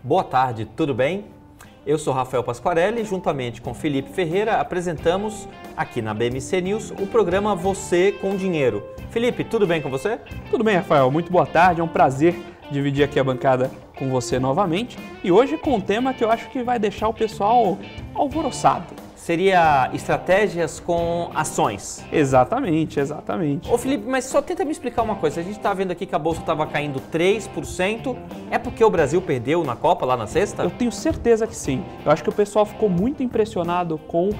Boa tarde, tudo bem? Eu sou Rafael Pasquarelli e juntamente com Felipe Ferreira apresentamos aqui na BMC News o programa Você com Dinheiro. Felipe, tudo bem com você? Tudo bem, Rafael. Muito boa tarde, é um prazer dividir aqui a bancada com você novamente e hoje com um tema que eu acho que vai deixar o pessoal alvoroçado. Seria estratégias com ações. Exatamente. Ô Felipe, mas só tenta me explicar uma coisa. A gente está vendo aqui que a Bolsa estava caindo 3%. É porque o Brasil perdeu na Copa, lá na sexta? Eu tenho certeza que sim. Eu acho que o pessoal ficou muito impressionado com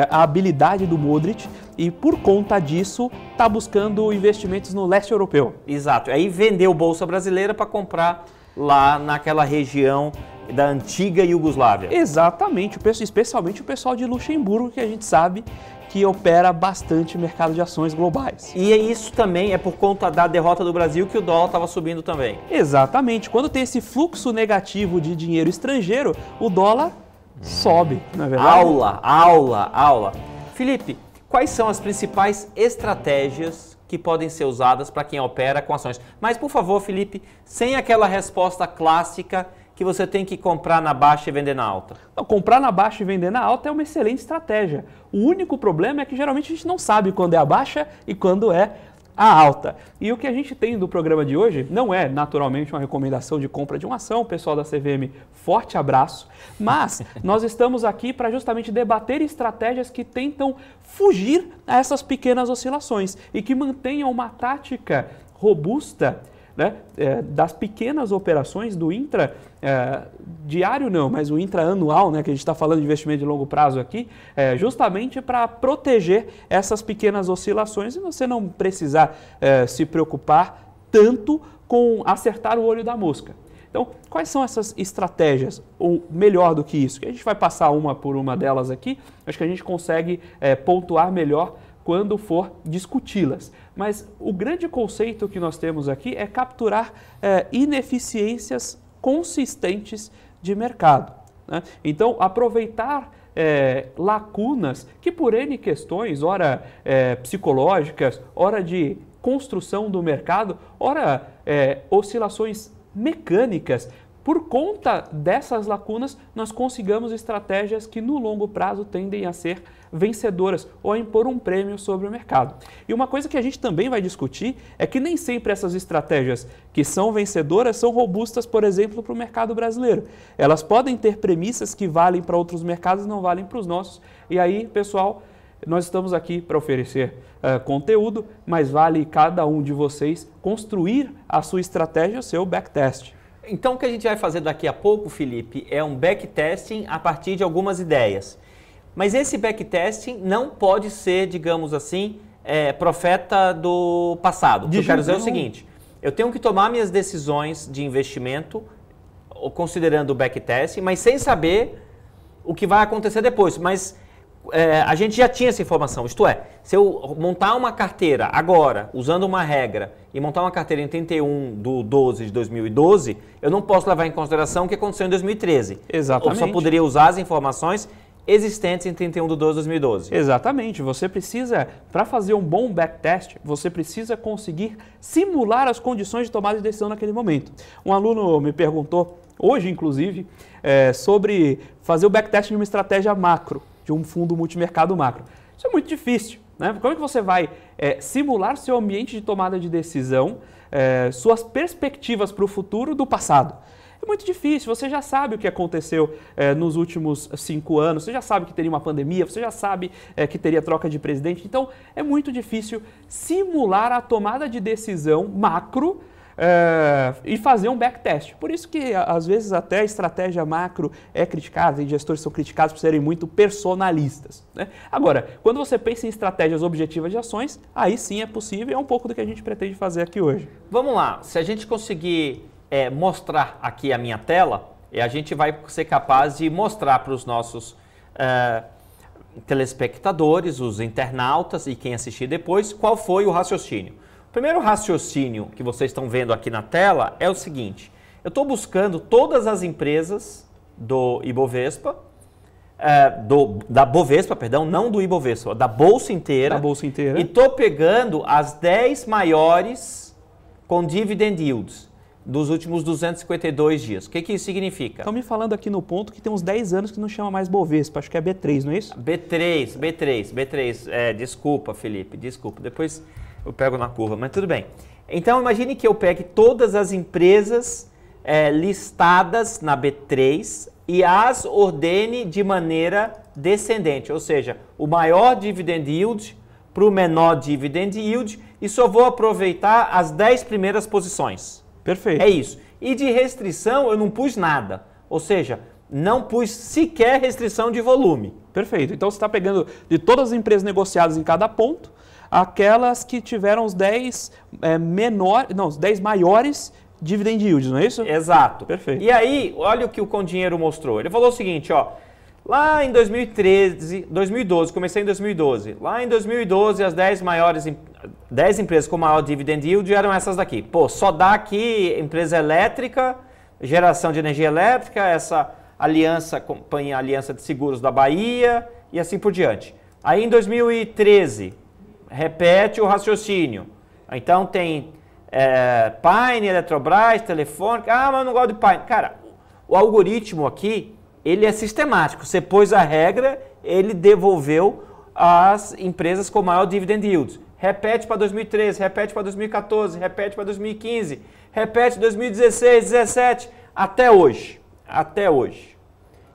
a habilidade do Modric e por conta disso está buscando investimentos no leste europeu. Exato. Aí vendeu Bolsa Brasileira para comprar lá naquela região da antiga Iugoslávia. Exatamente, especialmente o pessoal de Luxemburgo, que a gente sabe que opera bastante mercado de ações globais. E isso também é por conta da derrota do Brasil que o dólar estava subindo também. Exatamente, quando tem esse fluxo negativo de dinheiro estrangeiro, o dólar sobe, não é verdade? Aula. Felipe, quais são as principais estratégias que podem ser usadas para quem opera com ações? Mas, por favor, Felipe, sem aquela resposta clássica que você tem que comprar na baixa e vender na alta. Não, comprar na baixa e vender na alta é uma excelente estratégia. O único problema é que geralmente a gente não sabe quando é a baixa e quando é a alta. E o que a gente tem do programa de hoje não é naturalmente uma recomendação de compra de uma ação, pessoal da CVM, forte abraço, mas nós estamos aqui para justamente debater estratégias que tentam fugir a essas pequenas oscilações e que mantenham uma tática robusta, né, das pequenas operações do diário não, mas o intra-anual, né, que a gente está falando de investimento de longo prazo aqui, justamente para proteger essas pequenas oscilações e você não precisar se preocupar tanto com acertar o olho da mosca. Então, quais são essas estratégias? Ou melhor do que isso, que a gente vai passar uma por uma delas aqui, acho que a gente consegue pontuar melhor quando for discuti-las. Mas o grande conceito que nós temos aqui é capturar ineficiências consistentes de mercado, né? Então, aproveitar lacunas que por N questões, ora psicológicas, ora de construção do mercado, ora oscilações mecânicas. Por conta dessas lacunas, nós consigamos estratégias que no longo prazo tendem a ser vencedoras ou a impor um prêmio sobre o mercado. E uma coisa que a gente também vai discutir é que nem sempre essas estratégias que são vencedoras são robustas, por exemplo, para o mercado brasileiro. Elas podem ter premissas que valem para outros mercados e não valem para os nossos. E aí, pessoal, nós estamos aqui para oferecer conteúdo, mas vale cada um de vocês construir a sua estratégia, o seu backtest. Então, o que a gente vai fazer daqui a pouco, Felipe, é um backtesting a partir de algumas ideias. Mas esse backtesting não pode ser, digamos assim, profeta do passado. Eu quero dizer o seguinte, eu tenho que tomar minhas decisões de investimento, considerando o backtesting, mas sem saber o que vai acontecer depois. Mas a gente já tinha essa informação, isto é, se eu montar uma carteira agora, usando uma regra, e montar uma carteira em 31/12 de 2012, eu não posso levar em consideração o que aconteceu em 2013. Exatamente. Eu só poderia usar as informações existentes em 31/12 de 2012. Exatamente. Você precisa, para fazer um bom backtest, você precisa conseguir simular as condições de tomada de decisão naquele momento. Um aluno me perguntou, hoje inclusive, sobre fazer o backtest de uma estratégia macro, de um fundo multimercado macro. Isso é muito difícil, né? Como é que você vai simular seu ambiente de tomada de decisão, suas perspectivas para o futuro do passado? É muito difícil, você já sabe o que aconteceu nos últimos 5 anos, você já sabe que teria uma pandemia, você já sabe que teria troca de presidente, então é muito difícil simular a tomada de decisão macro e fazer um backtest. Por isso que, às vezes, até a estratégia macro é criticada, e gestores são criticados por serem muito personalistas, né? Agora, quando você pensa em estratégias objetivas de ações, aí sim é possível e é um pouco do que a gente pretende fazer aqui hoje. Vamos lá, se a gente conseguir mostrar aqui a minha tela, a gente vai ser capaz de mostrar para os nossos telespectadores, os internautas e quem assistir depois, qual foi o raciocínio. O primeiro raciocínio que vocês estão vendo aqui na tela é o seguinte: eu estou buscando todas as empresas do Ibovespa, da Bovespa, perdão, não do Ibovespa, da Bolsa inteira. Da Bolsa inteira. E estou pegando as 10 maiores com dividend yields. dos últimos 252 dias. O que isso significa? Estão me falando aqui no ponto que tem uns 10 anos que não chama mais Bovespa, acho que é B3, não é isso? B3. Desculpa, Felipe, desculpa. Depois eu pego na curva, mas tudo bem. Então, imagine que eu pegue todas as empresas listadas na B3 e as ordene de maneira descendente, ou seja, o maior dividend yield para o menor dividend yield e só vou aproveitar as 10 primeiras posições. Perfeito. É isso. E de restrição eu não pus nada, ou seja, não pus sequer restrição de volume. Perfeito. Então você está pegando de todas as empresas negociadas em cada ponto, aquelas que tiveram os 10 os 10 maiores dividend yields, não é isso? Exato. Perfeito. E aí, olha o que o Condinheiro mostrou. Ele falou o seguinte, ó, lá em 2012, comecei em 2012. Lá em 2012, as 10 empresas com maior dividend yield eram essas daqui. Pô, só dá aqui empresa elétrica, geração de energia elétrica, essa companhia Aliança de Seguros da Bahia e assim por diante. Aí em 2013, repete o raciocínio. Então tem Pine, Eletrobras, Telefônica. Ah, mas eu não gosto de Pine. Cara, o algoritmo aqui, ele é sistemático. Você pôs a regra, ele devolveu as empresas com maior dividend yield. Repete para 2013, repete para 2014, repete para 2015, repete 2016, 2017, até hoje. Até hoje.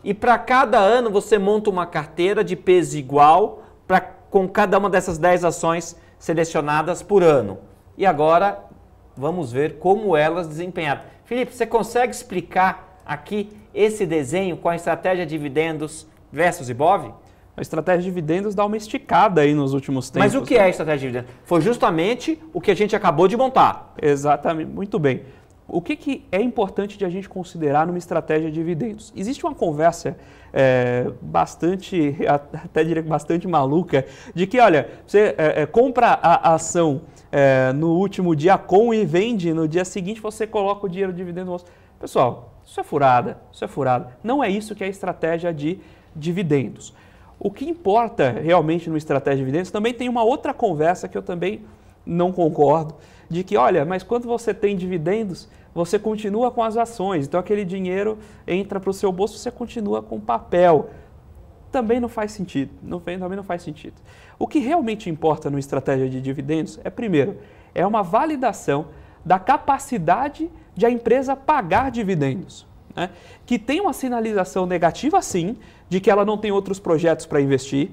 E para cada ano você monta uma carteira de peso igual com cada uma dessas 10 ações selecionadas por ano. E agora vamos ver como elas desempenharam. Felipe, você consegue explicar aqui esse desenho com a estratégia dividendos versus Ibov? A estratégia de dividendos dá uma esticada aí nos últimos tempos. Mas o que é a estratégia de dividendos? Foi justamente o que a gente acabou de montar. Exatamente, muito bem. O que é importante de a gente considerar numa estratégia de dividendos? Existe uma conversa até diria bastante maluca, de que, olha, você compra a ação no último dia com e vende, no dia seguinte você coloca o dinheiro do dividendo. Pessoal, isso é furada. Não é isso que é a estratégia de dividendos. O que importa realmente numa estratégia de dividendos, também tem uma outra conversa que eu também não concordo, de que, olha, mas quando você tem dividendos, você continua com as ações, então aquele dinheiro entra para o seu bolso, você continua com papel. Também não faz sentido, também não faz sentido. O que realmente importa numa estratégia de dividendos primeiro, é uma validação da capacidade de a empresa pagar dividendos, né? Que tem uma sinalização negativa, sim, de que ela não tem outros projetos para investir,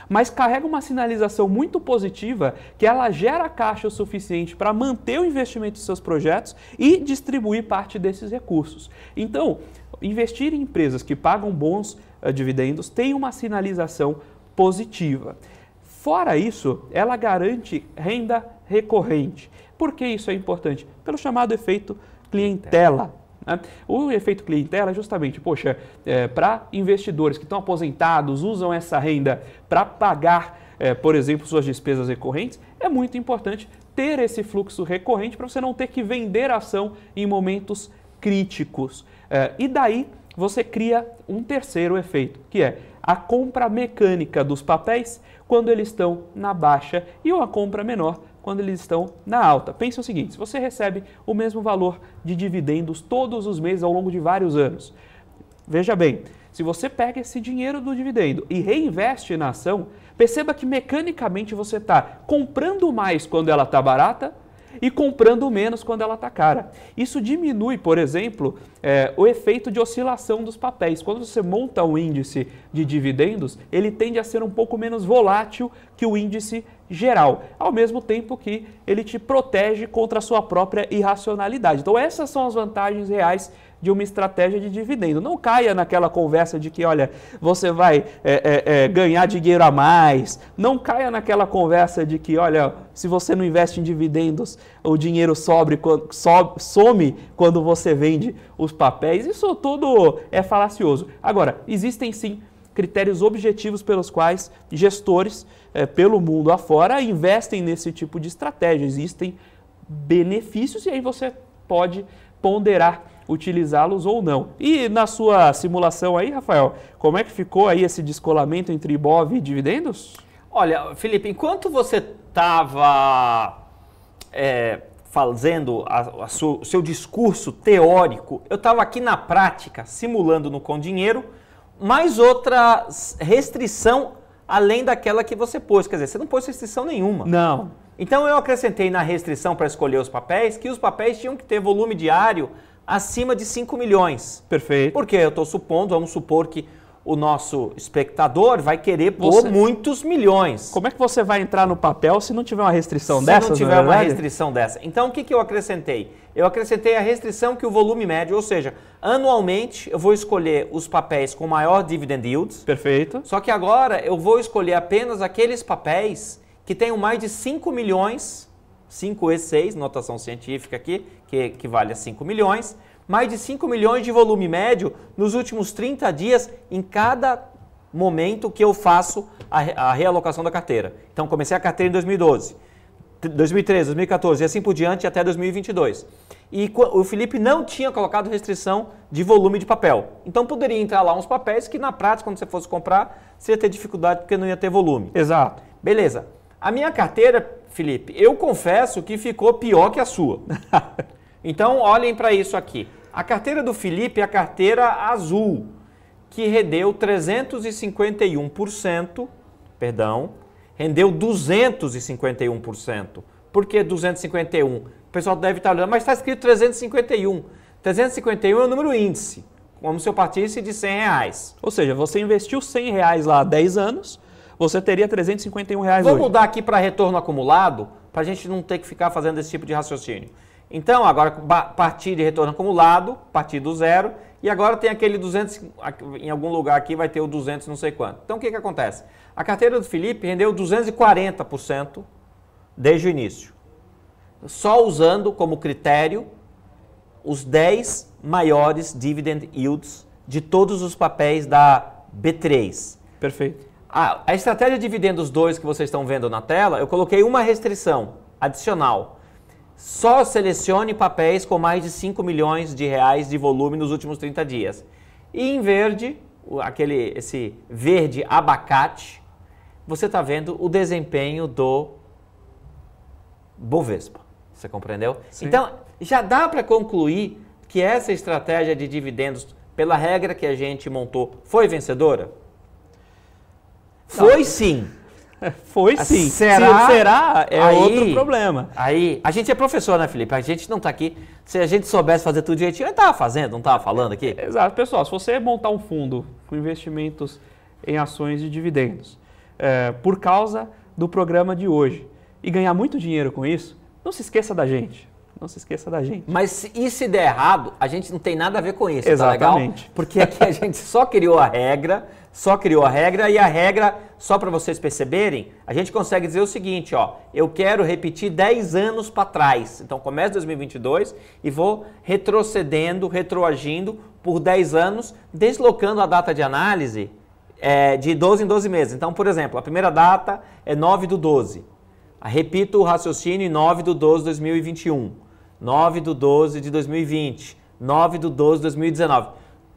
mas carrega uma sinalização muito positiva que ela gera caixa o suficiente para manter o investimento dos seus projetos e distribuir parte desses recursos. Então, investir em empresas que pagam bons dividendos tem uma sinalização positiva. Fora isso, ela garante renda recorrente. Por que isso é importante? Pelo chamado efeito clientela. O efeito clientela é justamente, para investidores que estão aposentados, usam essa renda para pagar, por exemplo, suas despesas recorrentes, é muito importante ter esse fluxo recorrente para você não ter que vender a ação em momentos críticos. E daí você cria um terceiro efeito, que é a compra mecânica dos papéis quando eles estão na baixa e uma compra menor quando eles estão na alta. Pense o seguinte, se você recebe o mesmo valor de dividendos todos os meses ao longo de vários anos, veja bem, se você pega esse dinheiro do dividendo e reinveste na ação, perceba que mecanicamente você está comprando mais quando ela está barata e comprando menos quando ela está cara. Isso diminui, por exemplo, o efeito de oscilação dos papéis. Quando você monta um índice de dividendos, ele tende a ser um pouco menos volátil que o índice geral, ao mesmo tempo que ele te protege contra a sua própria irracionalidade. Então essas são as vantagens reais de uma estratégia de dividendo. Não caia naquela conversa de que, olha, você vai ganhar dinheiro a mais. Não caia naquela conversa de que, olha, se você não investe em dividendos, o dinheiro some quando você vende os papéis. Isso tudo é falacioso. Agora, existem sim critérios objetivos pelos quais gestores pelo mundo afora investem nesse tipo de estratégia. Existem benefícios e aí você pode ponderar utilizá-los ou não. E na sua simulação aí, Rafael, como é que ficou aí esse descolamento entre Ibov e dividendos? Olha, Felipe, enquanto você estava fazendo o seu discurso teórico, eu estava aqui na prática, simulando no Com Dinheiro, mais outra restrição além daquela que você pôs. Quer dizer, você não pôs restrição nenhuma. Não. Então eu acrescentei na restrição para escolher os papéis que os papéis tinham que ter volume diário acima de 5 milhões. Perfeito. Porque eu estou supondo, vamos supor que o nosso espectador vai querer pôr muitos milhões. Como é que você vai entrar no papel se não tiver uma restrição dessa? Se não tiver uma restrição dessa. Então, o que eu acrescentei? Eu acrescentei a restrição que o volume médio, ou seja, anualmente eu vou escolher os papéis com maior dividend yields. Perfeito. Só que agora eu vou escolher apenas aqueles papéis que tenham mais de 5 milhões, 5E6, notação científica aqui, que equivale a 5 milhões, mais de 5 milhões de volume médio nos últimos 30 dias em cada momento que eu faço a realocação da carteira. Então, comecei a carteira em 2012, 2013, 2014 e assim por diante até 2022. E o Felipe não tinha colocado restrição de volume de papel. Então, poderia entrar lá uns papéis que, na prática, quando você fosse comprar, você ia ter dificuldade porque não ia ter volume. Exato. Beleza. A minha carteira, Felipe, eu confesso que ficou pior que a sua. Então, olhem para isso aqui. A carteira do Felipe é a carteira azul, que rendeu 351%, rendeu 251%. Por que 251? O pessoal deve estar olhando, mas está escrito 351. 351 é o número índice, como se eu partisse de R$100. Ou seja, você investiu R$100 lá há 10 anos, você teria R$351 hoje. Vou mudar aqui para retorno acumulado, para a gente não ter que ficar fazendo esse tipo de raciocínio. Então, agora, partir de retorno acumulado, partir do zero, e agora tem aquele 200, em algum lugar aqui vai ter o 200 não sei quanto. Então, o que acontece? A carteira do Felipe rendeu 240% desde o início, só usando como critério os 10 maiores dividend yields de todos os papéis da B3. Perfeito. A estratégia de dividendos 2 que vocês estão vendo na tela, eu coloquei uma restrição adicional. Só selecione papéis com mais de 5 milhões de reais de volume nos últimos 30 dias. E em verde, esse verde abacate, você está vendo o desempenho do Bovespa. Você compreendeu? Sim. Então, já dá para concluir que essa estratégia de dividendos, pela regra que a gente montou, foi vencedora? Foi sim. Foi sim. Será é aí, outro problema. Aí, a gente é professor, né, Felipe? A gente não está aqui. Se a gente soubesse fazer tudo direitinho, a gente estava fazendo, não estava falando aqui? Exato. Pessoal, se você montar um fundo com investimentos em ações de dividendos, por causa do programa de hoje, e ganhar muito dinheiro com isso, não se esqueça da gente. Não se esqueça da gente. Mas e se der errado, a gente não tem nada a ver com isso, exatamente. Tá legal? Porque aqui a gente só criou a regra, e a regra, só para vocês perceberem, a gente consegue dizer o seguinte, ó, eu quero repetir 10 anos para trás. Então, começo 2022 e vou retroagindo por 10 anos, deslocando a data de análise de 12 em 12 meses. Então, por exemplo, a primeira data é 9/12. Repito o raciocínio em 9/12 de 2021. 9/12 de 2020, 9/12 de 2019.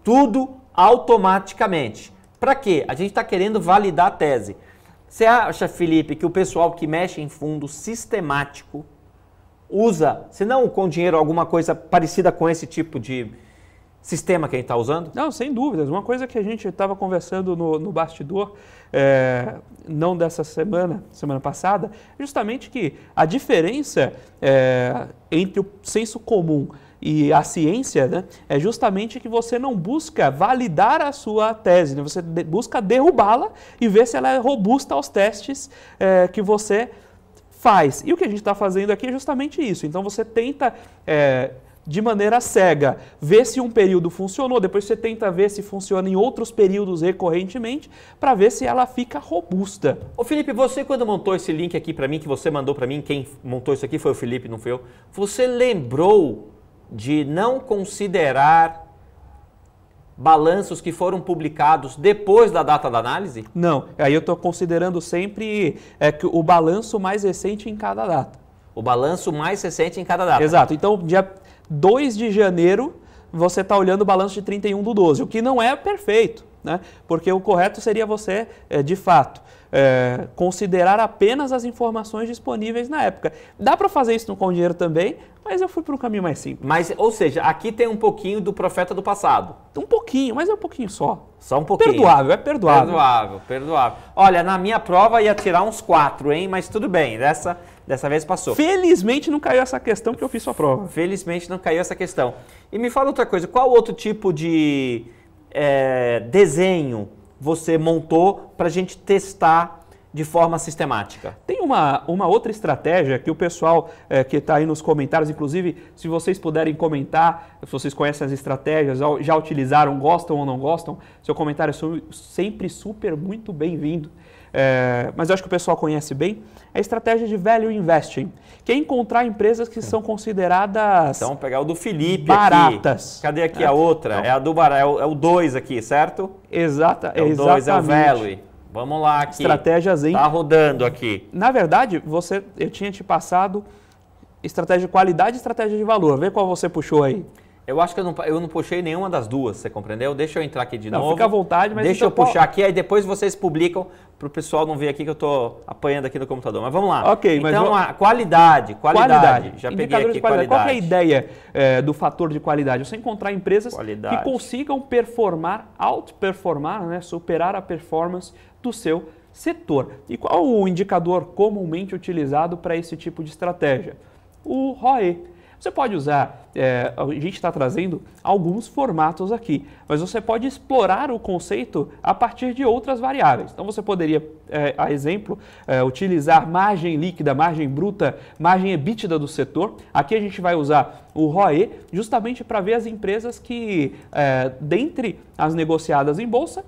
Tudo automaticamente. Para quê? A gente está querendo validar a tese. Você acha, Felipe, que o pessoal que mexe em fundo sistemático usa, se não com dinheiro, alguma coisa parecida com esse tipo de sistema que a gente está usando? Não, sem dúvidas. Uma coisa que a gente estava conversando no bastidor, não dessa semana passada, justamente que a diferença entre o senso comum e a ciência, né, é justamente que você não busca validar a sua tese, né? Você busca derrubá-la e ver se ela é robusta aos testes que você faz. E o que a gente está fazendo aqui é justamente isso. Então você tenta de maneira cega, ver se um período funcionou, depois você tenta ver se funciona em outros períodos recorrentemente, para ver se ela fica robusta. Ô Felipe, você quando montou esse link aqui para mim, que você mandou para mim, quem montou isso aqui foi o Felipe, não foi eu, você lembrou de não considerar balanços que foram publicados depois da data da análise? Não, aí eu estou considerando sempre o balanço mais recente em cada data. O balanço mais recente em cada data. Exato, então dia 2 de janeiro, você está olhando o balanço de 31/12, o que não é perfeito, né? Porque o correto seria você, de fato, considerar apenas as informações disponíveis na época. Dá para fazer isso com dinheiro também, mas eu fui para um caminho mais simples. Mas, ou seja, aqui tem um pouquinho do profeta do passado. Um pouquinho, mas é um pouquinho só. Só um pouquinho. Perdoável, é perdoável. Perdoável. Olha, na minha prova ia tirar uns 4, hein? Mas tudo bem, dessa vez passou. Felizmente não caiu essa questão porque eu fiz sua prova. Felizmente não caiu essa questão. E me fala outra coisa, qual outro tipo de desenho você montou para a gente testar de forma sistemática? Tem uma outra estratégia que o pessoal que está aí nos comentários, inclusive, se vocês puderem comentar, se vocês conhecem as estratégias, já utilizaram, gostam ou não gostam, seu comentário é sempre super muito bem-vindo. Mas eu acho que o pessoal conhece bem, a estratégia de value investing, que é encontrar empresas que são consideradas então, pegar o do Felipe baratas. Aqui. Cadê aqui a outra? Então, é a do barato, é o 2 aqui, certo? Exatamente. É o 2, é o value. Vamos lá aqui. Estratégias em... Tá rodando aqui. Na verdade, eu tinha te passado estratégia de qualidade e estratégia de valor. Vê qual você puxou aí. Eu acho que eu não puxei nenhuma das duas, você compreendeu? Deixa eu entrar aqui de novo. Fica à vontade, mas... Deixa eu puxar aqui, aí depois vocês publicam para o pessoal não ver aqui que eu estou apanhando aqui no computador. Mas vamos lá. Ok, mas então, a qualidade. Já peguei aqui qualidade. Qual é a ideia do fator de qualidade? Você encontrar empresas que consigam outperformar, né, superar a performance do seu setor. E qual o indicador comumente utilizado para esse tipo de estratégia? O ROE. Você pode usar, a gente está trazendo alguns formatos aqui, mas você pode explorar o conceito a partir de outras variáveis. Então você poderia, a exemplo, utilizar margem líquida, margem bruta, margem EBITDA do setor. Aqui a gente vai usar o ROE justamente para ver as empresas que, dentre as negociadas em bolsa,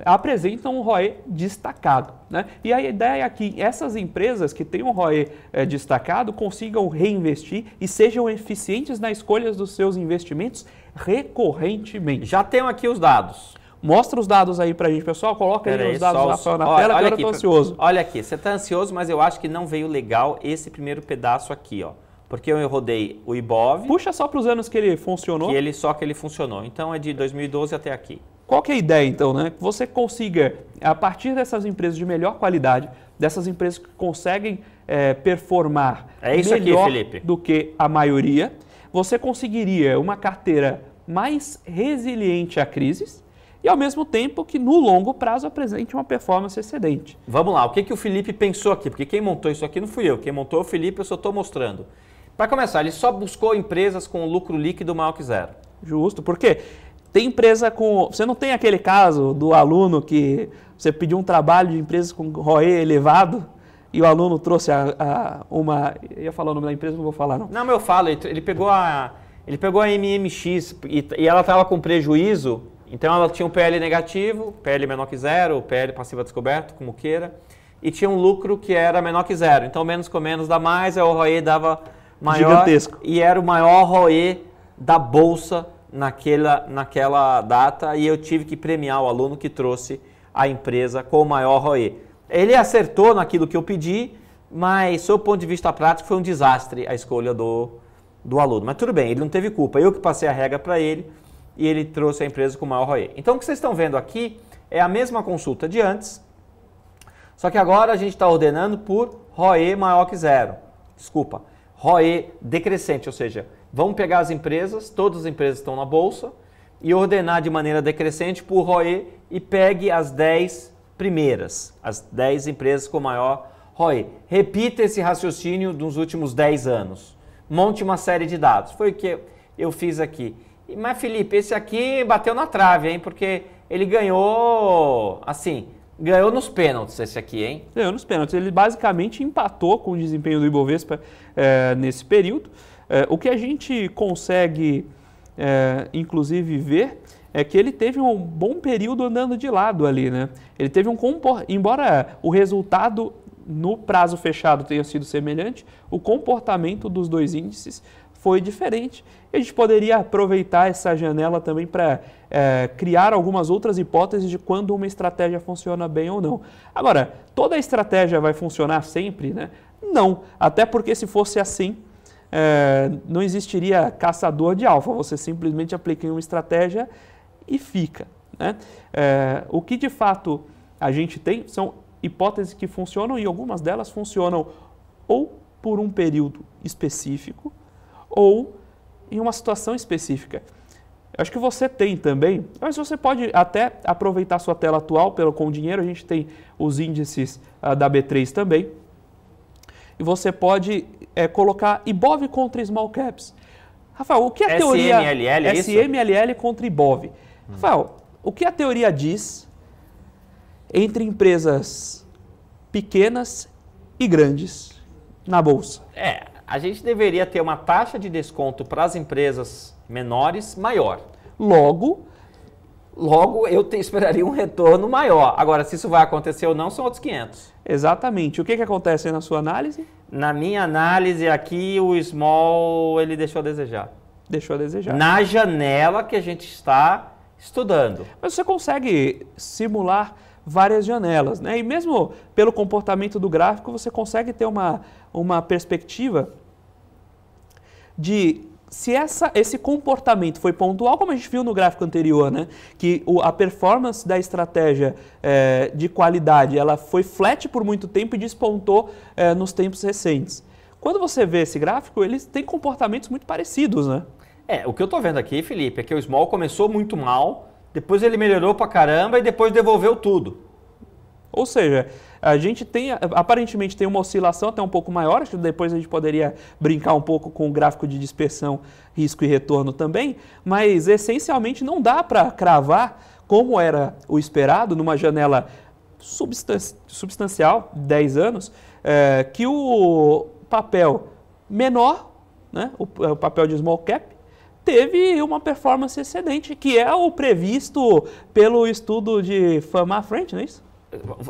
apresentam um ROE destacado, né? E a ideia é que essas empresas que têm um ROE destacado consigam reinvestir e sejam eficientes na escolha dos seus investimentos recorrentemente. Já tenho aqui os dados. Mostra os dados aí pra gente, pessoal. Coloca aí os dados, Rafael, na tela, que agora eu tô ansioso. Olha aqui, você tá ansioso, mas eu acho que não veio legal esse primeiro pedaço aqui, ó. Porque eu rodei o IBOV. Puxa só para os anos que ele funcionou. Só que ele funcionou. Então é de 2012 até aqui. Qual que é a ideia, então, né? Que você consiga, a partir dessas empresas de melhor qualidade, dessas empresas que conseguem performar melhor Felipe, do que a maioria, você conseguiria uma carteira mais resiliente a crises e, ao mesmo tempo, que no longo prazo apresente uma performance excedente. Vamos lá, o que o Felipe pensou aqui? Porque quem montou isso aqui não fui eu. Quem montou é o Felipe, eu só estou mostrando. Para começar, ele só buscou empresas com lucro líquido maior que zero. Justo, porque tem empresa com... Você não tem aquele caso do aluno que você pediu um trabalho de empresas com ROE elevado e o aluno trouxe uma... Eu ia falar o nome da empresa, não vou falar não. Não, mas eu falo, ele pegou a MMX e ela estava com prejuízo, então ela tinha um PL negativo, PL menor que zero, PL passiva descoberto, como queira, e tinha um lucro que era menor que zero. Então menos com menos dá mais, aí o ROE dava maior. Gigantesco. E era o maior ROE da bolsa naquela data, e eu tive que premiar o aluno que trouxe a empresa com o maior ROE. Ele acertou naquilo que eu pedi, mas, sob o ponto de vista prático, foi um desastre a escolha do aluno. Mas tudo bem, ele não teve culpa. Eu que passei a regra para ele e ele trouxe a empresa com o maior ROE. Então, o que vocês estão vendo aqui é a mesma consulta de antes, só que agora a gente está ordenando por ROE maior que zero. Desculpa, ROE decrescente, ou seja, vamos pegar as empresas, todas as empresas estão na bolsa, e ordenar de maneira decrescente por ROE e pegue as 10 primeiras, as 10 empresas com maior ROE. Repita esse raciocínio dos últimos 10 anos. Monte uma série de dados. Foi o que eu fiz aqui. Mas, Felipe, esse aqui bateu na trave, hein? Porque ele ganhou, assim, ganhou nos pênaltis esse aqui, hein? Ganhou nos pênaltis. Ele basicamente empatou com o desempenho do Ibovespa nesse período. O que a gente consegue, inclusive, ver é que ele teve um bom período andando de lado ali, né? Ele teve embora o resultado no prazo fechado tenha sido semelhante, o comportamento dos dois índices foi diferente. E a gente poderia aproveitar essa janela também para criar algumas outras hipóteses de quando uma estratégia funciona bem ou não. Agora, toda a estratégia vai funcionar sempre, né? Não, até porque se fosse assim, não existiria caçador de alfa, você simplesmente aplica uma estratégia e fica, né? O que de fato a gente tem são hipóteses que funcionam e algumas delas funcionam ou por um período específico ou em uma situação específica. Eu acho que você tem também, mas você pode até aproveitar sua tela atual com o dinheiro, a gente tem os índices da B3 também, e você pode colocar IBOV contra Small Caps. Rafael, o que a teoria... SMLL, é isso? SMLL contra IBOV. Rafael, o que a teoria diz entre empresas pequenas e grandes na Bolsa? A gente deveria ter uma taxa de desconto para as empresas menores maior. Logo, eu esperaria um retorno maior. Agora, se isso vai acontecer ou não, são outros 500. exatamente. O que acontece aí na sua análise? Na minha análise aqui, o small, ele deixou a desejar. Deixou a desejar. Na janela que a gente está estudando. Mas você consegue simular várias janelas, né? E mesmo pelo comportamento do gráfico, você consegue ter uma perspectiva de se esse comportamento foi pontual, como a gente viu no gráfico anterior, né? Que a performance da estratégia de qualidade ela foi flat por muito tempo e despontou nos tempos recentes. Quando você vê esse gráfico, eles têm comportamentos muito parecidos, né? O que eu estou vendo aqui, Felipe, é que o small começou muito mal, depois ele melhorou pra caramba e depois devolveu tudo. Ou seja, a gente aparentemente tem uma oscilação até um pouco maior, acho que depois a gente poderia brincar um pouco com o gráfico de dispersão, risco e retorno também, mas essencialmente não dá para cravar como era o esperado numa janela substancial, 10 anos, que o papel menor, né, o papel de small cap, teve uma performance excedente, que é o previsto pelo estudo de Fama-Friend, não é isso?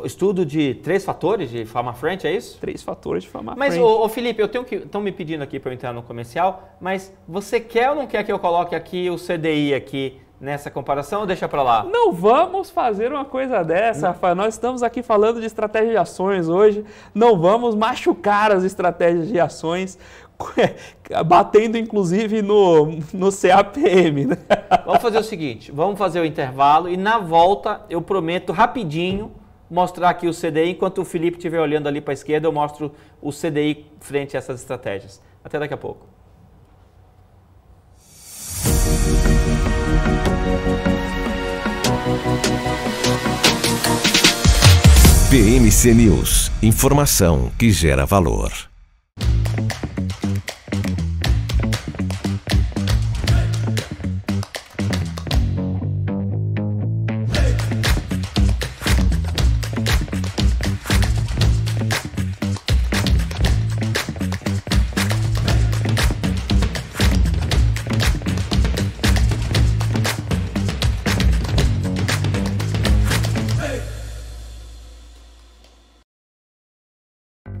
Estudo de 3 fatores de Fama-Friend, é isso? 3 fatores de Fama-Friend. Mas, ô Felipe, estão me pedindo aqui para eu entrar no comercial, mas você quer ou não quer que eu coloque aqui o CDI aqui nessa comparação ou deixa para lá? Não vamos fazer uma coisa dessa, Rafael. Nós estamos aqui falando de estratégia de ações hoje, não vamos machucar as estratégias de ações, batendo inclusive no CAPM. Né? Vamos fazer o seguinte, vamos fazer o intervalo e na volta eu prometo rapidinho mostrar aqui o CDI, enquanto o Felipe estiver olhando ali para a esquerda, eu mostro o CDI frente a essas estratégias. Até daqui a pouco. BMC News, informação que gera valor.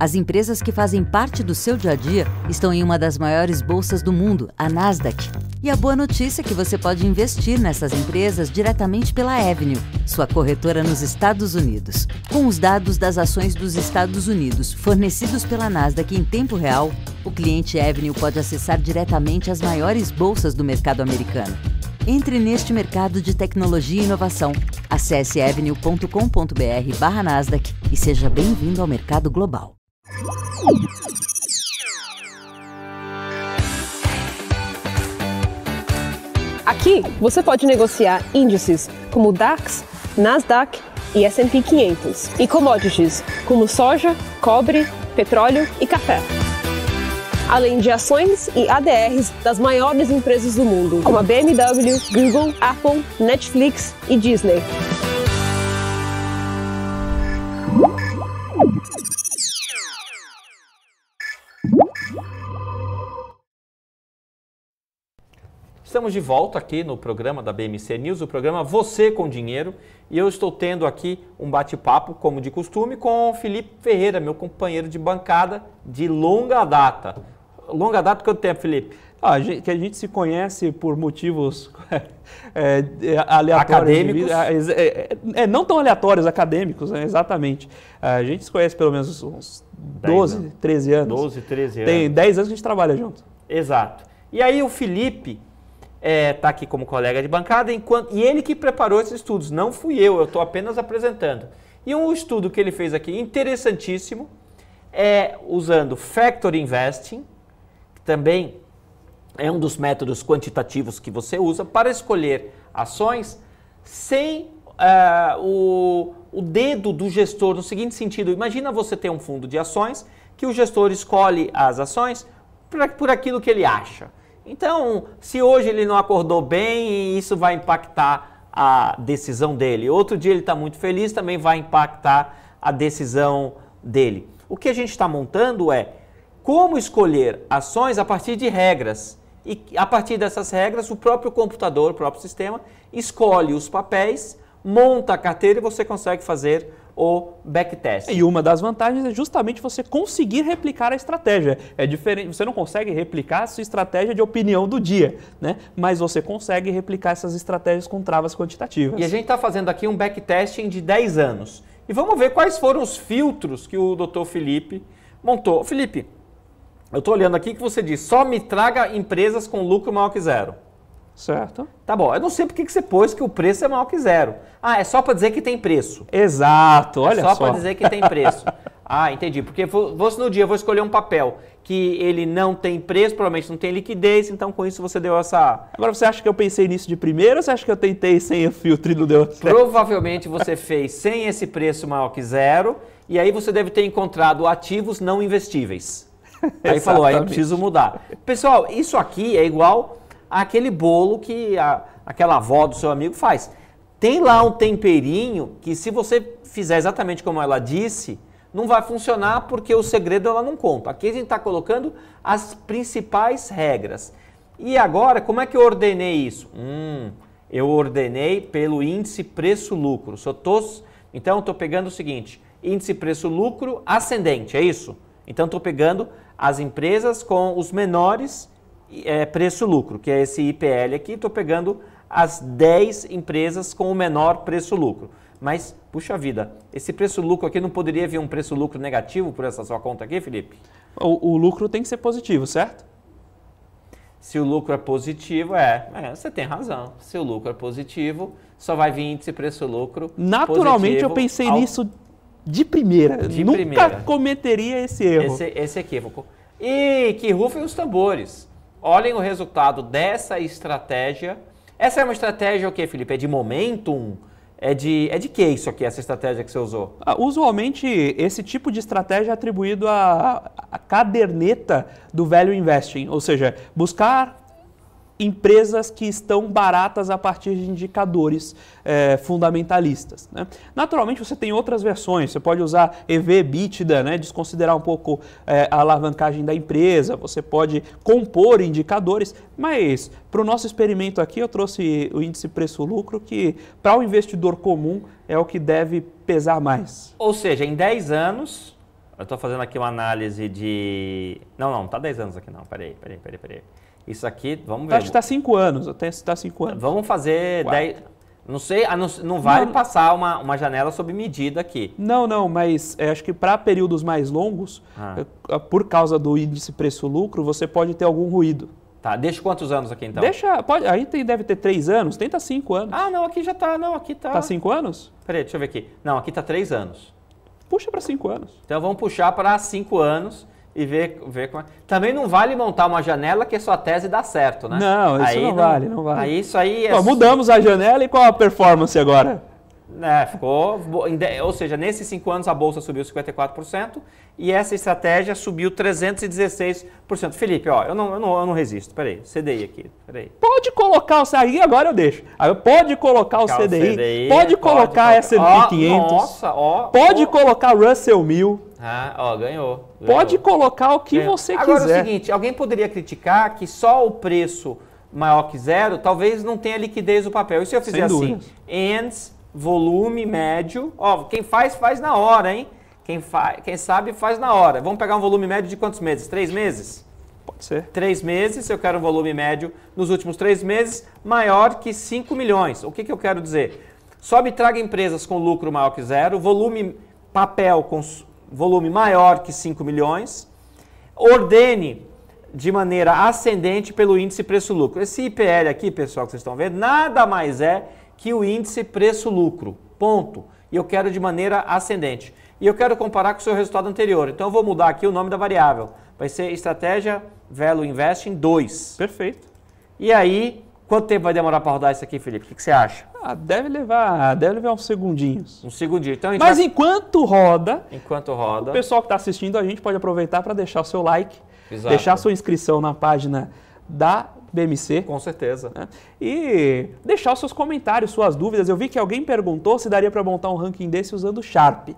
As empresas que fazem parte do seu dia a dia estão em uma das maiores bolsas do mundo, a Nasdaq. E a boa notícia é que você pode investir nessas empresas diretamente pela Avenue, sua corretora nos Estados Unidos. Com os dados das ações dos Estados Unidos fornecidos pela Nasdaq em tempo real, o cliente Avenue pode acessar diretamente as maiores bolsas do mercado americano. Entre neste mercado de tecnologia e inovação. Acesse avenue.com.br/Nasdaq e seja bem-vindo ao mercado global. Aqui você pode negociar índices como DAX, Nasdaq e S&P 500 e commodities como soja, cobre, petróleo e café. Além de ações e ADRs das maiores empresas do mundo, como a BMW, Google, Apple, Netflix e Disney. Estamos de volta aqui no programa da BMC News, o programa Você com Dinheiro, e eu estou tendo aqui um bate-papo, como de costume, com o Felipe Ferreira, meu companheiro de bancada de longa data. Longa data quanto tempo, Felipe? Que a gente se conhece por motivos aleatórios. Acadêmicos? Não tão aleatórios, acadêmicos, né? Exatamente. A gente se conhece pelo menos uns 12, 13 anos. 12, 13 anos. Tem 10 anos que a gente trabalha junto. Exato. E aí o Felipe está aqui como colega de bancada, e ele que preparou esses estudos, não fui eu estou apenas apresentando. E um estudo que ele fez aqui, interessantíssimo, é usando Factor Investing, que também é um dos métodos quantitativos que você usa para escolher ações sem o dedo do gestor, no seguinte sentido: imagina você ter um fundo de ações que o gestor escolhe as ações por aquilo que ele acha. Então, se hoje ele não acordou bem, isso vai impactar a decisão dele. Outro dia ele está muito feliz, também vai impactar a decisão dele. O que a gente está montando é como escolher ações a partir de regras. E a partir dessas regras, o próprio computador, o próprio sistema, escolhe os papéis, monta a carteira e você consegue fazer o backtest. E uma das vantagens é justamente você conseguir replicar a estratégia. É diferente, você não consegue replicar a sua estratégia de opinião do dia, né? Mas você consegue replicar essas estratégias com travas quantitativas. E a gente está fazendo aqui um backtesting de 10 anos. E vamos ver quais foram os filtros que o Dr. Felipe montou. Felipe, eu estou olhando aqui que você diz, só me traga empresas com lucro maior que zero. Certo. Tá bom, eu não sei porque que você pôs que o preço é maior que zero. Ah, é só para dizer que tem preço. Exato, olha só. É só para dizer que tem preço. Ah, entendi. Porque no dia eu vou escolher um papel que ele não tem preço, provavelmente não tem liquidez, então com isso você deu essa... Agora você acha que eu pensei nisso de primeiro ou você acha que eu tentei sem o filtro e não deu certo? Provavelmente você fez sem esse preço maior que zero e aí você deve ter encontrado ativos não investíveis. Aí falou, aí eu preciso mudar. Pessoal, isso aqui é igual aquele bolo que aquela avó do seu amigo faz. Tem lá um temperinho que se você fizer exatamente como ela disse, não vai funcionar porque o segredo ela não conta. Aqui a gente está colocando as principais regras. E agora, como é que eu ordenei isso? Eu ordenei pelo índice preço-lucro. Então, eu estou pegando o seguinte, índice preço-lucro ascendente, é isso? Então, estou pegando as empresas com os menores preço-lucro, que é esse IPL aqui, estou pegando as 10 empresas com o menor preço-lucro. Mas, puxa vida, esse preço-lucro aqui não poderia vir um preço-lucro negativo por essa sua conta aqui, Felipe? O lucro tem que ser positivo, certo? Se o lucro é positivo, você tem razão. Se o lucro é positivo, só vai vir índice preço-lucro Naturalmente eu pensei nisso de primeira. Nunca primeira. Cometeria esse erro. Esse equívoco. E que rufem os tambores. Olhem o resultado dessa estratégia. Essa é uma estratégia o quê, Felipe? É de momentum? É de que isso aqui, essa estratégia que você usou? Usualmente, esse tipo de estratégia é atribuído à caderneta do Value Investing, ou seja, buscar empresas que estão baratas a partir de indicadores fundamentalistas, né? Naturalmente, você tem outras versões, você pode usar EV/EBITDA, né, desconsiderar um pouco a alavancagem da empresa, você pode compor indicadores, mas para o nosso experimento aqui eu trouxe o índice preço-lucro, que para o investidor comum é o que deve pesar mais. Ou seja, em 10 anos, eu estou fazendo aqui uma análise de... Não está 10 anos aqui não, peraí. Isso aqui, vamos ver. Acho que está 5 anos, até está 5 anos. Vamos fazer 10... Não sei, não vale passar uma janela sob medida aqui. Não, mas acho que para períodos mais longos, por causa do índice preço-lucro, você pode ter algum ruído. Tá, deixa quantos anos aqui então? Aí deve ter 3 anos, tenta 5 anos. Ah, não, aqui já está, aqui está... Está 5 anos? Peraí, deixa eu ver aqui. Não, aqui está 3 anos. Puxa para 5 anos. Então vamos puxar para 5 anos e ver como é. Também não vale montar uma janela que a sua tese dá certo, né? Não, isso aí não vale. Aí isso aí é... Bom, mudamos a janela e qual a performance agora? Ficou... Ou seja, nesses 5 anos a Bolsa subiu 54% e essa estratégia subiu 316%. Felipe, eu não resisto. Peraí, CDI aqui. Peraí. Pode colocar o CDI, agora eu deixo. Pode colocar o CDI, pode colocar S&P 500. Nossa, pode colocar Russell 1000. Ganhou. Pode colocar o que você quiser. Agora é o seguinte, alguém poderia criticar que só o preço maior que zero talvez não tenha liquidez do papel. E se eu fizer assim, ENS, volume médio, quem faz na hora, hein? Quem sabe faz na hora. Vamos pegar um volume médio de quantos meses? 3 meses? Pode ser. 3 meses, eu quero um volume médio nos últimos 3 meses maior que 5 milhões. O que eu quero dizer? Só me traga empresas com lucro maior que zero, volume papel com volume maior que 5 milhões, ordene de maneira ascendente pelo índice preço-lucro. Esse IPL aqui, pessoal, que vocês estão vendo, nada mais é que o índice preço-lucro, ponto. e eu quero de maneira ascendente. E eu quero comparar com o seu resultado anterior. Então eu vou mudar aqui o nome da variável. Vai ser estratégia Value Investing 2. Perfeito. E aí, quanto tempo vai demorar para rodar isso aqui, Felipe? O que você acha? Deve levar uns segundinhos. Um segundinho. Então, Mas enquanto roda, o pessoal que está assistindo a gente pode aproveitar para deixar o seu like, Exato. deixar a sua inscrição na página da BMC. Com certeza. Né? E deixar os seus comentários, suas dúvidas. Eu vi que alguém perguntou se daria para montar um ranking desse usando o Sharpe.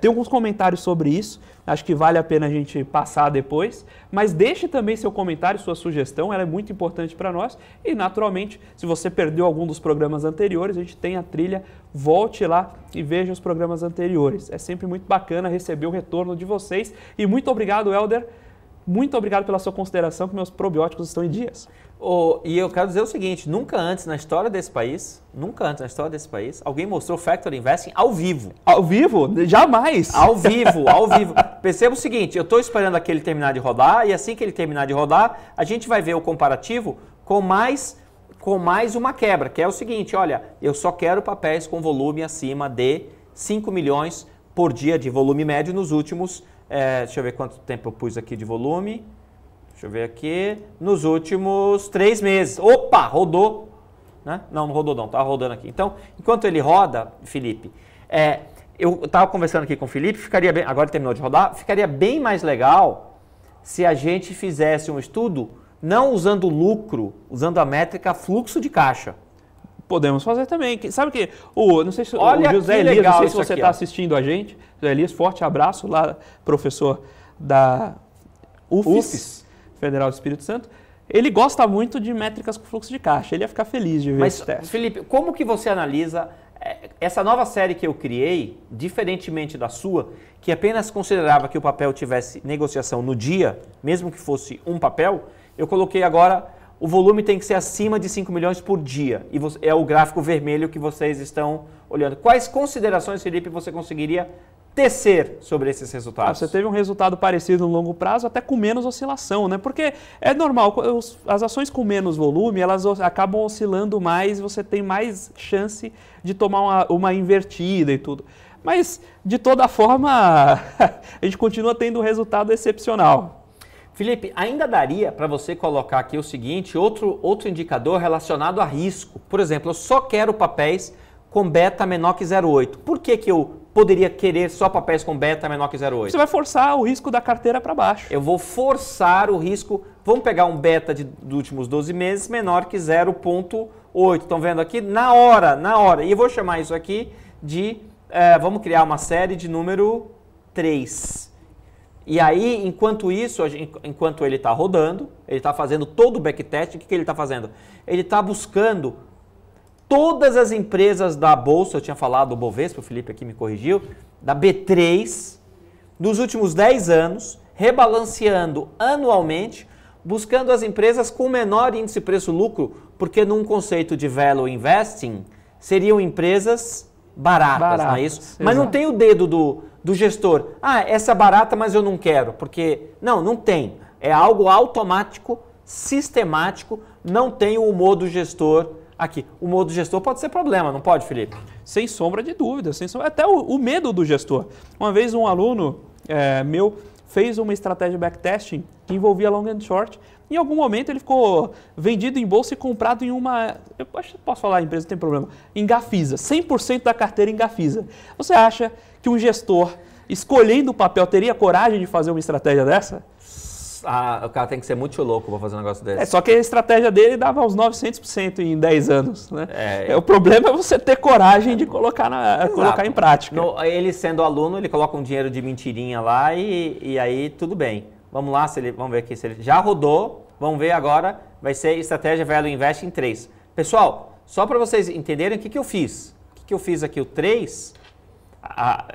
Tem alguns comentários sobre isso, acho que vale a pena a gente passar depois, mas deixe também seu comentário, sua sugestão, ela é muito importante para nós e naturalmente, se você perdeu algum dos programas anteriores, a gente tem a trilha, volte lá e veja os programas anteriores. É sempre muito bacana receber o retorno de vocês e muito obrigado, Helder. Muito obrigado pela sua consideração, que meus probióticos estão em dias. E eu quero dizer o seguinte, nunca antes na história desse país, alguém mostrou Factor Investing ao vivo. Ao vivo? Jamais! Ao vivo. Perceba o seguinte, eu estou esperando aquele terminar de rodar e assim que ele terminar de rodar, a gente vai ver o comparativo com mais uma quebra, que é o seguinte, olha, eu só quero papéis com volume acima de 5 milhões por dia de volume médio nos últimos... deixa eu ver quanto tempo eu pus aqui de volume. Deixa eu ver aqui. Nos últimos 3 meses. Opa, rodou. Né? Não rodou não, tá rodando aqui. Então, enquanto ele roda, Felipe, eu estava conversando aqui com o Felipe, agora ele terminou de rodar, ficaria bem mais legal se a gente fizesse um estudo não usando lucro, usando a métrica fluxo de caixa. Podemos fazer também. Sabe que não sei se Olha o José Elias, legal, não sei se você aqui, está assistindo a gente. José Elias, forte abraço lá, professor da UFES, Federal do Espírito Santo. Ele gosta muito de métricas com fluxo de caixa. Ele ia ficar feliz de ver esse teste. Felipe, como que você analisa essa nova série que eu criei, diferentemente da sua, que apenas considerava que o papel tivesse negociação no dia, mesmo que fosse um papel, eu coloquei agora... O volume tem que ser acima de 5 milhões por dia. E é o gráfico vermelho que vocês estão olhando. Quais considerações, Felipe, você conseguiria tecer sobre esses resultados? Você teve um resultado parecido no longo prazo, até com menos oscilação, né? Porque é normal, as ações com menos volume, elas acabam oscilando mais, você tem mais chance de tomar uma invertida e tudo. Mas, de toda forma, a gente continua tendo um resultado excepcional. Felipe, ainda daria para você colocar aqui o seguinte, outro indicador relacionado a risco. Por exemplo, eu só quero papéis com beta menor que 0,8. Por que eu poderia querer só papéis com beta menor que 0,8? Você vai forçar o risco da carteira para baixo. Eu vou forçar o risco. Vamos pegar um beta dos últimos 12 meses menor que 0,8. Estão vendo aqui? Na hora. E eu vou chamar isso aqui de... vamos criar uma série de número 3. E aí, enquanto ele está rodando, ele está fazendo todo o backtest, o que ele está fazendo? Ele está buscando todas as empresas da Bolsa, eu tinha falado do Bovespa, o Felipe aqui me corrigiu, da B3, dos últimos 10 anos, rebalanceando anualmente, buscando as empresas com menor índice preço-lucro, porque num conceito de value investing, seriam empresas baratas, não é isso? Exato. Mas não tem o dedo do gestor. Essa é barata, mas eu não quero, porque... Não tem. É algo automático, sistemático, não tem o modo gestor aqui. O modo gestor pode ser problema, não pode, Felipe? Sem sombra de dúvida, até o medo do gestor. Uma vez um aluno meu fez uma estratégia backtesting que envolvia long and short. Em algum momento ele ficou vendido em bolsa e comprado em uma... Eu posso falar empresa, não tem problema. Em Gafisa. 100% da carteira em Gafisa. Você acha que um gestor, escolhendo o papel, teria coragem de fazer uma estratégia dessa? O cara tem que ser muito louco para fazer um negócio desse. Só que a estratégia dele dava uns 900% em 10 anos. Né? O problema é você ter coragem de colocar em prática. Ele sendo aluno, ele coloca um dinheiro de mentirinha lá e aí tudo bem. Vamos lá, vamos ver aqui se ele já rodou. Vamos ver agora, vai ser Estratégia Value Investing 3. Pessoal, só para vocês entenderem o que eu fiz. O que eu fiz aqui, o 3,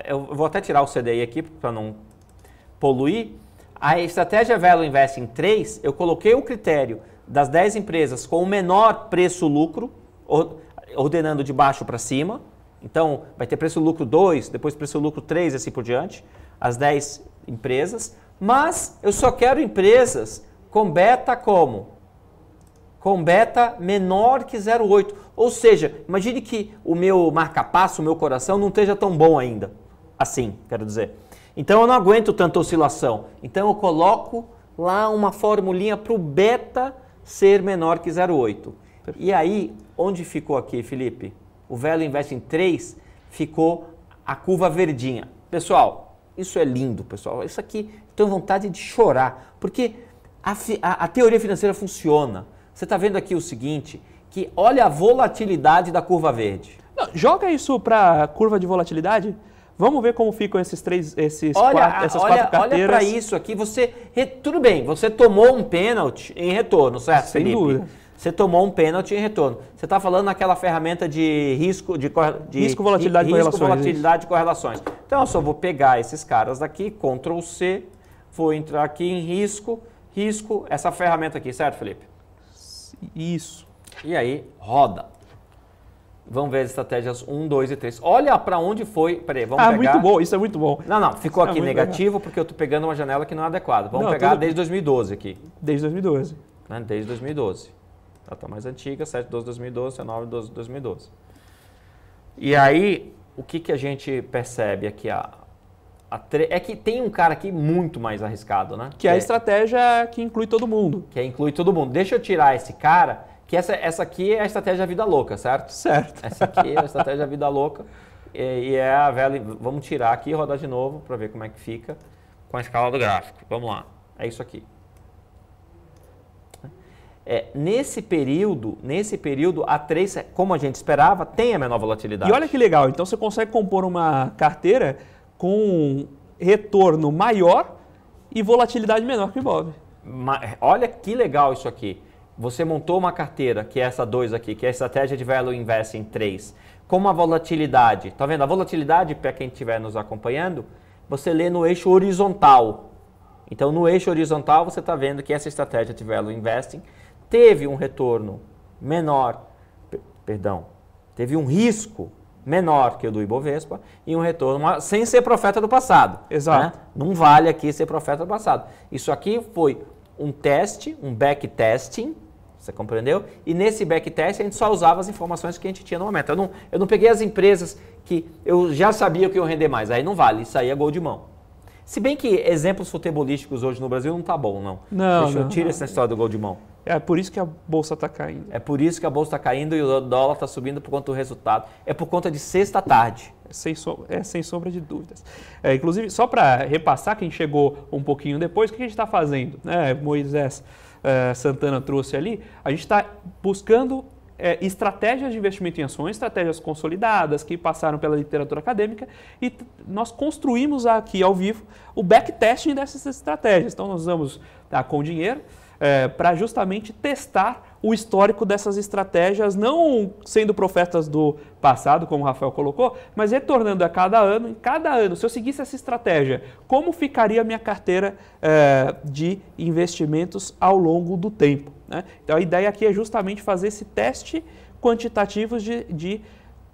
eu vou até tirar o CDI aqui para não poluir. A Estratégia Value Investing 3, eu coloquei o critério das 10 empresas com o menor preço-lucro, ordenando de baixo para cima. Então, vai ter preço-lucro 2, depois preço-lucro 3 e assim por diante. As 10 empresas. Mas eu só quero empresas com beta como com beta menor que 0,8. Ou seja, imagine que o meu marca-passo, o meu coração não esteja tão bom ainda. Assim, quero dizer. Então eu não aguento tanta oscilação. Então eu coloco lá uma formulinha para o beta ser menor que 0,8. E aí, onde ficou aqui, Felipe? O Value Investing 3 ficou a curva verdinha. Pessoal, isso é lindo, pessoal. Isso aqui, tenho vontade de chorar, porque a teoria financeira funciona. Você está vendo aqui o seguinte, que olha a volatilidade da curva verde. Não, joga isso para a curva de volatilidade. Vamos ver como ficam essas quatro carteiras. Olha para isso aqui. Tudo bem, você tomou um pênalti em retorno, certo, Sem Felipe? dúvida. Você tomou um pênalti em retorno. Você está falando naquela ferramenta de risco, risco, volatilidade e correlações. Então eu só vou pegar esses caras daqui, Ctrl C, vou entrar aqui em risco, essa ferramenta aqui, certo, Felipe? Isso. E aí, roda. Vamos ver as estratégias 1, 2 e 3. Olha para onde foi. Peraí, vamos pegar. Muito bom, isso é muito bom. Não, ficou aqui negativo porque eu estou pegando uma janela que não é adequada. Vamos pegar desde 2012 aqui. Desde 2012. Né? Desde 2012. Ela está mais antiga, 7/12/2012, 19/12/2012. E aí, o que a gente percebe aqui? É que tem um cara aqui muito mais arriscado, né? Que é a estratégia que inclui todo mundo. Que inclui todo mundo. Deixa eu tirar esse cara, que essa aqui é a estratégia da vida louca, certo? Certo. Essa aqui é a estratégia da vida louca. E é a velha. Vamos tirar aqui e rodar de novo para ver como é que fica com a escala do gráfico. Vamos lá. É isso aqui. Nesse período, a 3, como a gente esperava, tem a menor volatilidade. E olha que legal, então você consegue compor uma carteira com retorno maior e volatilidade menor que o Ibov. Olha que legal isso aqui. Você montou uma carteira, que é essa 2 aqui, que é a estratégia de Value Investing 3, com uma volatilidade. Tá vendo? A volatilidade, para quem estiver nos acompanhando, você lê no eixo horizontal. Então, no eixo horizontal, você está vendo que essa estratégia de Value Investing teve um retorno menor, teve um risco menor que o do Ibovespa e um retorno sem ser profeta do passado. Exato. Né? Não vale aqui ser profeta do passado. Isso aqui foi um teste, um backtesting, você compreendeu? E nesse backtesting a gente só usava as informações que a gente tinha no momento. Eu não peguei as empresas que eu já sabia que iam render mais, aí não vale, isso aí é gol de mão. Se bem que exemplos futebolísticos hoje no Brasil não tá bom, não. Não. Tira essa história do gol de mão. É por isso que a bolsa está caindo. É por isso que a bolsa está caindo e o dólar está subindo por conta do resultado. É por conta de sexta-tarde. Sem sombra de dúvidas. Inclusive, só para repassar, quem chegou um pouquinho depois, o que a gente está fazendo? Moisés Santana trouxe ali, a gente está buscando estratégias de investimento em ações, estratégias consolidadas que passaram pela literatura acadêmica e nós construímos aqui ao vivo o backtesting dessas estratégias. Então nós vamos com dinheiro para justamente testar o histórico dessas estratégias, não sendo profetas do passado, como o Rafael colocou, mas retornando a cada ano. Em cada ano, se eu seguisse essa estratégia, como ficaria a minha carteira de investimentos ao longo do tempo? Né? Então a ideia aqui é justamente fazer esse teste quantitativo de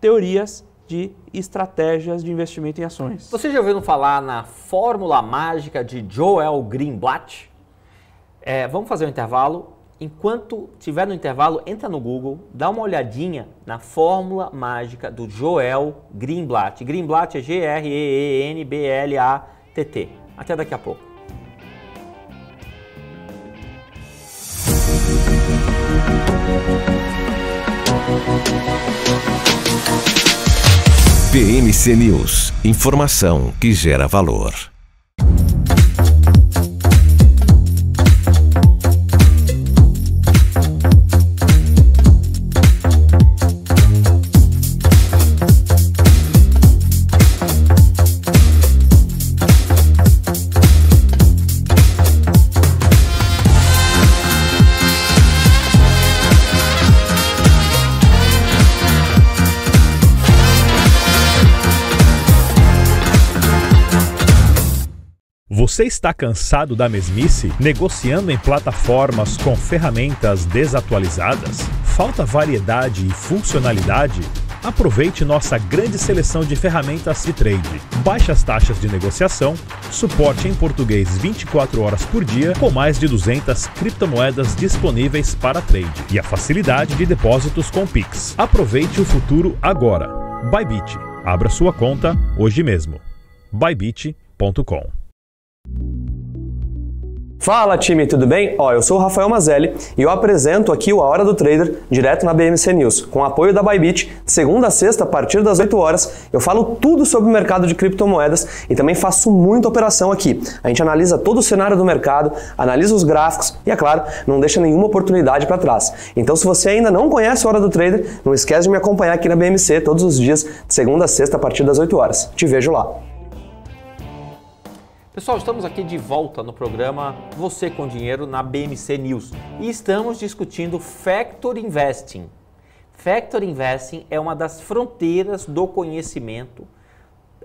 teorias de estratégias de investimento em ações. Você já ouviu falar na fórmula mágica de Joel Greenblatt? Vamos fazer um intervalo. Enquanto estiver no intervalo, entra no Google, dá uma olhadinha na fórmula mágica do Joel Greenblatt. Greenblatt é G-R-E-E-N-B-L-A-T-T. Até daqui a pouco. PMC News. Informação que gera valor. Você está cansado da mesmice? Negociando em plataformas com ferramentas desatualizadas? Falta variedade e funcionalidade? Aproveite nossa grande seleção de ferramentas de trade, baixas taxas de negociação, suporte em português 24 horas por dia, com mais de 200 criptomoedas disponíveis para trade e a facilidade de depósitos com Pix. Aproveite o futuro agora. Bybit. Abra sua conta hoje mesmo. Bybit.com. Fala time, tudo bem? Eu sou o Rafael Mazelli e eu apresento aqui o A Hora do Trader direto na BMC News. Com o apoio da Bybit, de segunda a sexta, a partir das 8 horas, eu falo tudo sobre o mercado de criptomoedas e também faço muita operação aqui. A gente analisa todo o cenário do mercado, analisa os gráficos e, é claro, não deixa nenhuma oportunidade para trás. Então, se você ainda não conhece a Hora do Trader, não esquece de me acompanhar aqui na BMC todos os dias, de segunda a sexta, a partir das 8 horas. Te vejo lá. Pessoal, estamos aqui de volta no programa Você com Dinheiro na BMC News e estamos discutindo Factor Investing. Factor Investing é uma das fronteiras do conhecimento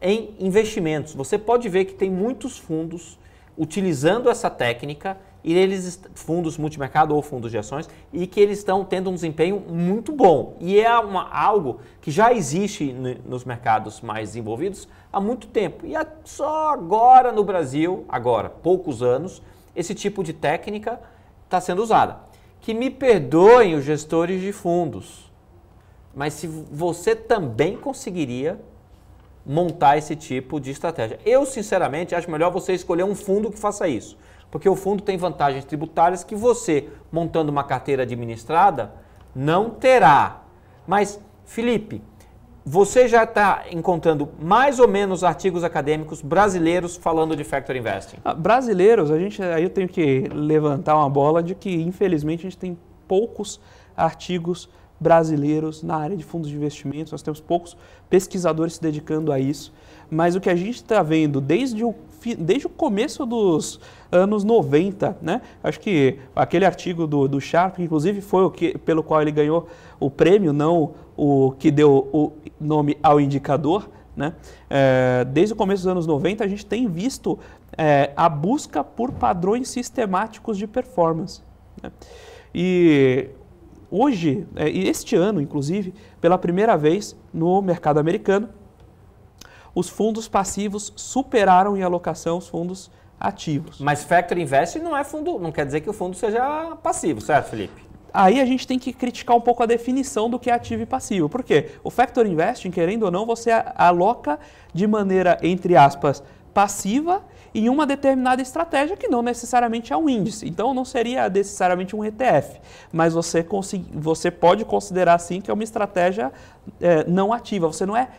em investimentos. Você pode ver que tem muitos fundos utilizando essa técnica, e eles, fundos multimercado ou fundos de ações, e que eles estão tendo um desempenho muito bom. E é algo que já existe nos mercados mais desenvolvidos há muito tempo. E é só agora no Brasil, poucos anos, esse tipo de técnica está sendo usada. Que me perdoem os gestores de fundos, mas se você também conseguiria montar esse tipo de estratégia. Eu, sinceramente, acho melhor você escolher um fundo que faça isso. Porque o fundo tem vantagens tributárias que você, montando uma carteira administrada, não terá. Mas, Felipe, você já está encontrando mais ou menos artigos acadêmicos brasileiros falando de Factor Investing? Brasileiros, aí eu tenho que levantar uma bola de que, infelizmente, a gente tem poucos artigos brasileiros na área de fundos de investimentos, nós temos poucos pesquisadores se dedicando a isso, mas o que a gente está vendo desde o começo dos anos 90, né? Acho que aquele artigo do Sharpe, que inclusive foi pelo qual ele ganhou o prêmio, não o que deu o nome ao indicador, né? Desde o começo dos anos 90 a gente tem visto a busca por padrões sistemáticos de performance, né? E hoje, este ano, inclusive, pela primeira vez no mercado americano, os fundos passivos superaram em alocação os fundos ativos. Mas Factor Investing não é fundo, não quer dizer que o fundo seja passivo, certo, Felipe? Aí a gente tem que criticar um pouco a definição do que é ativo e passivo. Por quê? O Factor Investing, querendo ou não, você aloca de maneira, entre aspas, passiva em uma determinada estratégia que não necessariamente é um índice. Então não seria necessariamente um ETF, mas você pode considerar sim que é uma estratégia não ativa. Você não é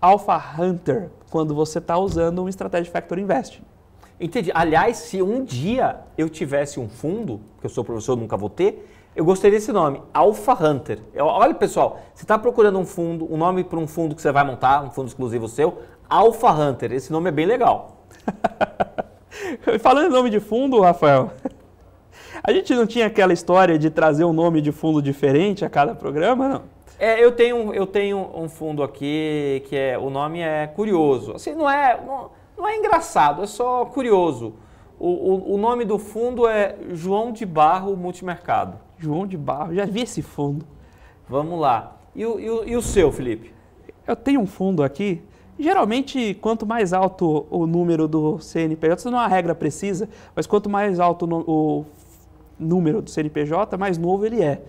Alpha Hunter quando você está usando uma estratégia de Factor Investing. Entendi. Aliás, se um dia eu tivesse um fundo, que eu sou professor, nunca vou ter, eu gostaria desse nome, Alpha Hunter. Olha, pessoal, você está procurando um nome para um fundo que você vai montar, um fundo exclusivo seu, Alpha Hunter. Esse nome é bem legal. Falando em nome de fundo, Rafael, a gente não tinha aquela história de trazer um nome de fundo diferente a cada programa, não? Eu tenho um fundo aqui que o nome é curioso. Assim, não é engraçado, é só curioso. O nome do fundo é João de Barro Multimercado. João de Barro, já vi esse fundo. Vamos lá. E o seu, Felipe? Eu tenho um fundo aqui. Geralmente, quanto mais alto o número do CNPJ, isso não é uma regra precisa, mas quanto mais alto o número do CNPJ, mais novo ele é.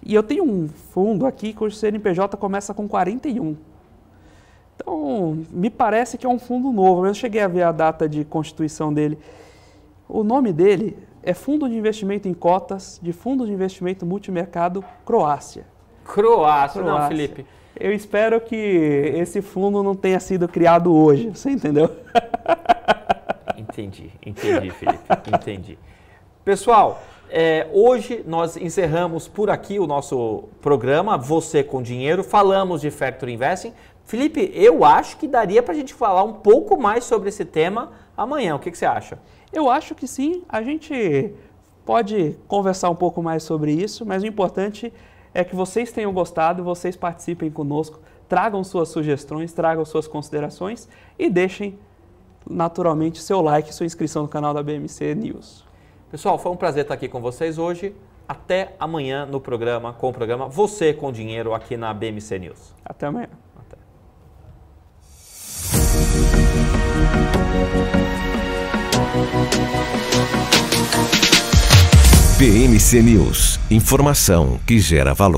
E eu tenho um fundo aqui cujo CNPJ começa com 41. Então, me parece que é um fundo novo. Eu cheguei a ver a data de constituição dele. O nome dele é Fundo de Investimento em Cotas de Fundo de Investimento Multimercado Croácia. Croácia, não, Felipe. Eu espero que esse fundo não tenha sido criado hoje, você entendeu? Entendi, Felipe, entendi. Pessoal, hoje nós encerramos por aqui o nosso programa Você com Dinheiro. Falamos de Factor Investing. Felipe, eu acho que daria para a gente falar um pouco mais sobre esse tema amanhã. O que você acha? Eu acho que sim. A gente pode conversar um pouco mais sobre isso, mas o importante é que vocês tenham gostado, vocês participem conosco, tragam suas sugestões, tragam suas considerações e deixem naturalmente seu like e sua inscrição no canal da BMC News. Pessoal, foi um prazer estar aqui com vocês hoje. Até amanhã no programa, com o programa Você com Dinheiro aqui na BMC News. Até amanhã. Até. BMC News, informação que gera valor.